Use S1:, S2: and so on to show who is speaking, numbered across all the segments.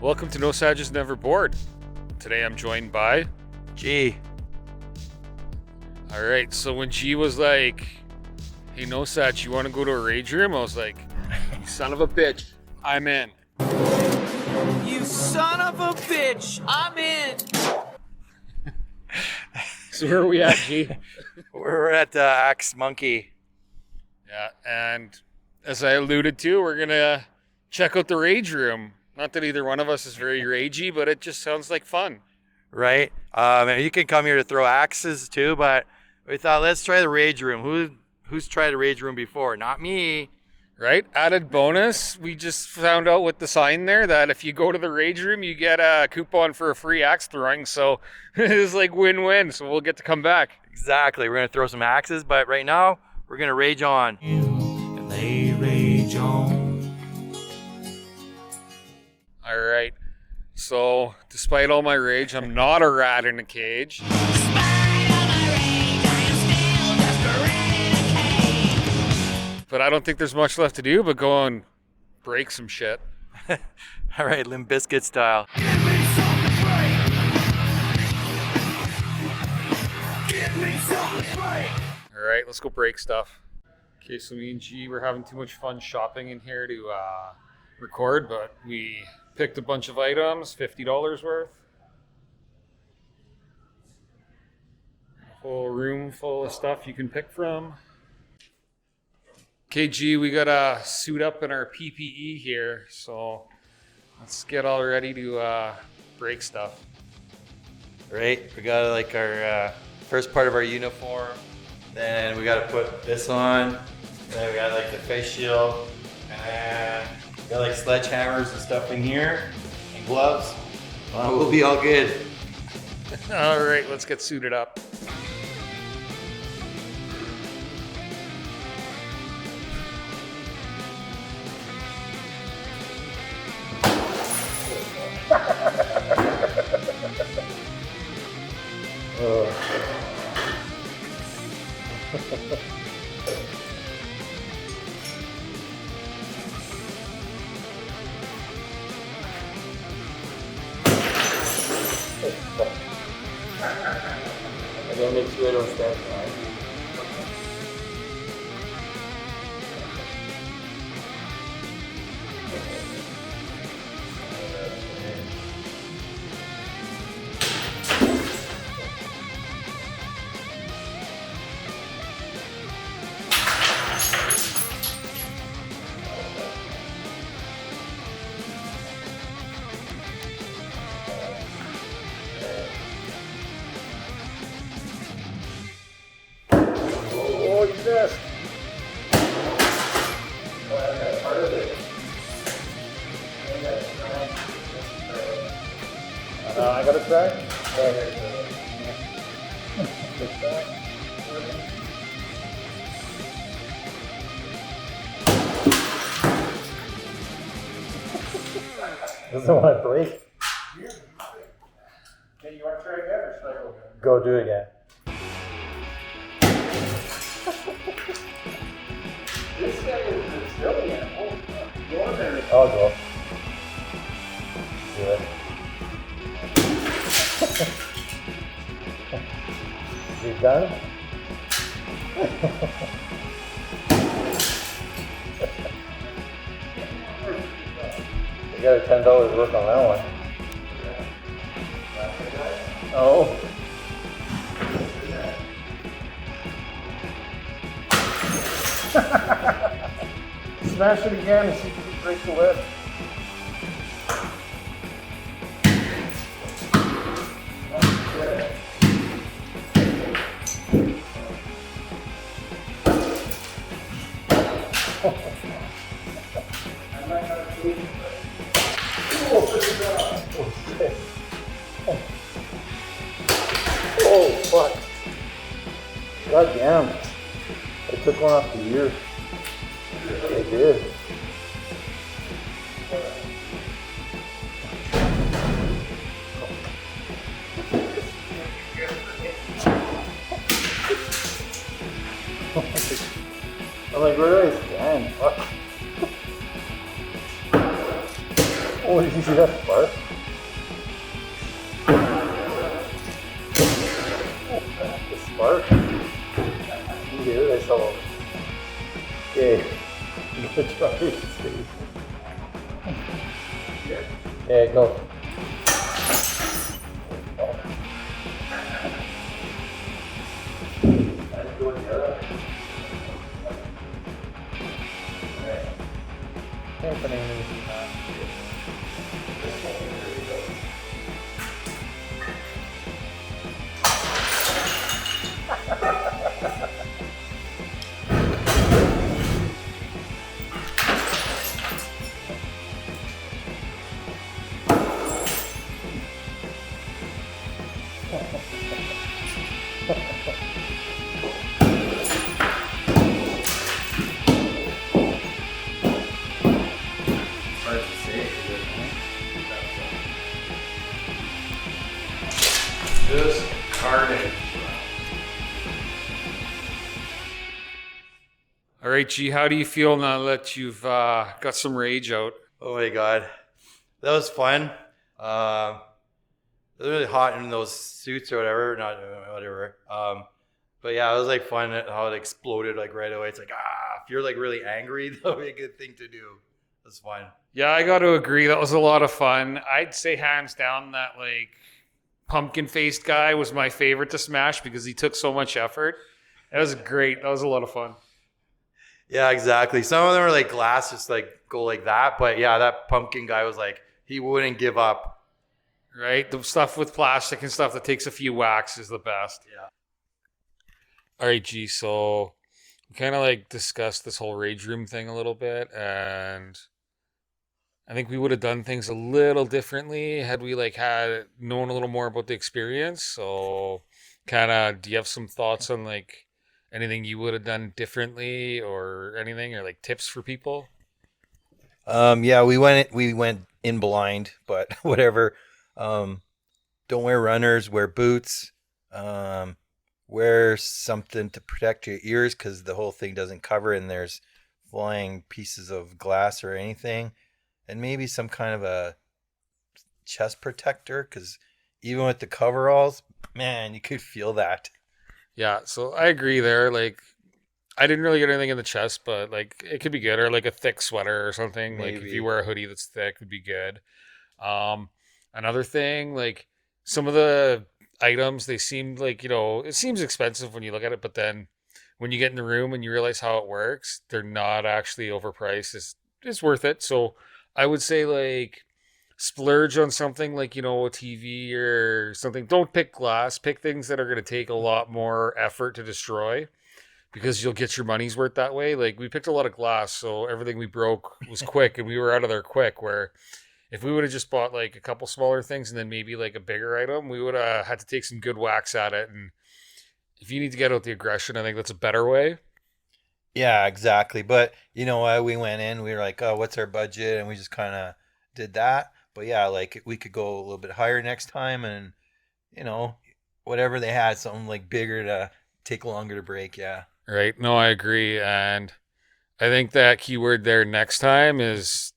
S1: Welcome to No Sag is Never Bored. Today I'm joined by
S2: G.
S1: All right, so when G was like, "Hey, No Sag, you want to go to a rage room?" I was like, "You son of a bitch, I'm in."
S3: You son of a bitch, I'm in.
S1: So where are we at, G?
S2: We're at Axe Monkey.
S1: Yeah, and as I alluded to, we're gonna check out the rage room. Not that either one of us is very ragey, but it just sounds like fun.
S2: Right? And you can come here to throw axes too, but we thought let's try the rage room. Who's tried a rage room before? Not me.
S1: Right? Added bonus, we just found out with the sign there that if you go to the rage room, you get a coupon for a free axe throwing. So it's like win-win. So we'll get to come back.
S2: Exactly. We're gonna throw some axes, but right now we're gonna rage on.
S3: And they rage on.
S1: All right. So despite all my rage, I'm not a rat in a cage. But I don't think there's much left to do but go and break some shit.
S2: All right, Limp Bizkit style.
S3: Give me something to break. Give me something to break.
S1: All right, let's go break stuff. Okay, so me and G were having too much fun shopping in here to record, but we picked a bunch of items, $50 worth. A whole room full of stuff you can pick from. Okay, G, we gotta suit up in our PPE here, so let's get all ready to break stuff.
S2: Right? We got like our first part of our uniform. Then we gotta put this on. Then we got like the face shield. And we got like sledgehammers and stuff in here. And gloves. We'll be all good.
S1: All right, let's get suited up.
S2: I gotta make sure I don't stand fine.
S1: Oh, you missed. I got a try.
S4: Doesn't want to break.
S1: Okay, you want to try again or should I go again?
S4: Go do it again.
S1: This guy is resilient. Holy fuck. Go on there.
S4: I'll go. Do it. You done? You got a $10 worth on that one. Oh. Smash it again and see if you can break the lid. Oh, fuck. God damn. I took one off the ear. I did. I'm like, where do I stand? Fuck. Oh, did you see that spark? The spark? You hear it? I saw it. Okay. Good try. Yeah, go.
S2: Just carnage.
S1: All right, G, how do you feel now that you've got some rage out?
S2: Oh my god, that was fun. It was really hot in those suits or whatever, not whatever. But yeah, it was like fun how it exploded like right away. It's like if you're like really angry, that would be a good thing to do. That's fun.
S1: Yeah, I got to agree. That was a lot of fun. I'd say hands down that like pumpkin faced guy was my favorite to smash because he took so much effort. That was great. That was a lot of fun.
S2: Yeah, exactly. Some of them are like glass, just like go like that. But yeah, that pumpkin guy was like, he wouldn't give up.
S1: Right? The stuff with plastic and stuff that takes a few whacks is the best.
S2: Yeah.
S1: All right, G. So we kind of like discussed this whole rage room thing a little bit, and I think we would have done things a little differently had we like had known a little more about the experience. So kind of, do you have some thoughts on like anything you would have done differently or anything, or like tips for people?
S5: Yeah, we went in blind, but whatever. Don't wear runners, wear boots. Wear something to protect your ears because the whole thing doesn't cover and there's flying pieces of glass or anything. And maybe some kind of a chest protector because even with the coveralls, man, you could feel that.
S1: Yeah, so I agree there. Like, I didn't really get anything in the chest, but like it could be good, or like a thick sweater or something. Like if
S5: Maybe.
S1: you wear a hoodie that's thick, would be good. Another thing, like some of the items, they seemed like, it seems expensive when you look at it, but then when you get in the room and you realize how it works, they're not actually overpriced. It's worth it. So I would say like splurge on something like, a TV or something. Don't pick glass. Pick things that are going to take a lot more effort to destroy because you'll get your money's worth that way. Like we picked a lot of glass, so everything we broke was quick and we were out of there quick, where if we would have just bought like a couple smaller things and then maybe like a bigger item, we would have had to take some good whacks at it. And if you need to get out the aggression, I think that's a better way.
S5: Yeah, exactly. But you know what? We went in, we were like, oh, what's our budget? And we just kind of did that. But yeah, like we could go a little bit higher next time and, whatever they had, something like bigger to take longer to break. Yeah.
S1: Right. No, I agree. And I think that keyword there, next time, is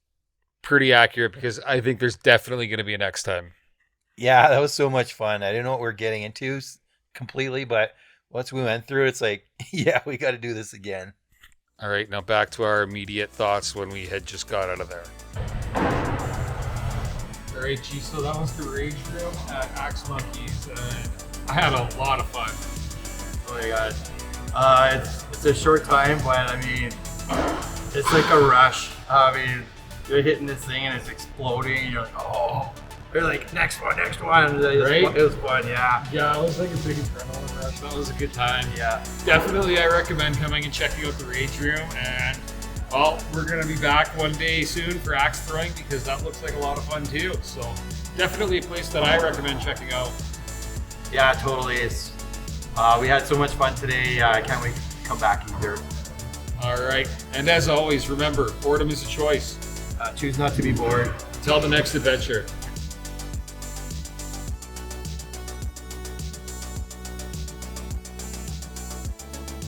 S1: pretty accurate because I think there's definitely going to be a next time.
S5: Yeah, that was so much fun. I didn't know what we are getting into completely, but once we went through it, it's like, yeah, we got to do this again.
S1: All right, now back to our immediate thoughts when we had just got out of there. All right, G, so that was the rage room at Axe Monkeys, and I had a lot of fun.
S2: Oh my god. It's a short time, but I mean, it's like a rush. I mean, you're hitting this thing and it's exploding, and you're like, oh. You're like, next one. Right? It was fun, yeah.
S1: Yeah, it was like a big adrenaline rush. That was a good time.
S2: Yeah.
S1: Definitely, I recommend coming and checking out the rage room. And, well, we're going to be back one day soon for axe throwing because that looks like a lot of fun too. So, definitely a place that I recommend checking out.
S2: Yeah, totally. It's we had so much fun today. I can't wait to come back either.
S1: All right. And as always, remember, boredom is a choice.
S2: Choose not to be bored.
S1: Until the next adventure.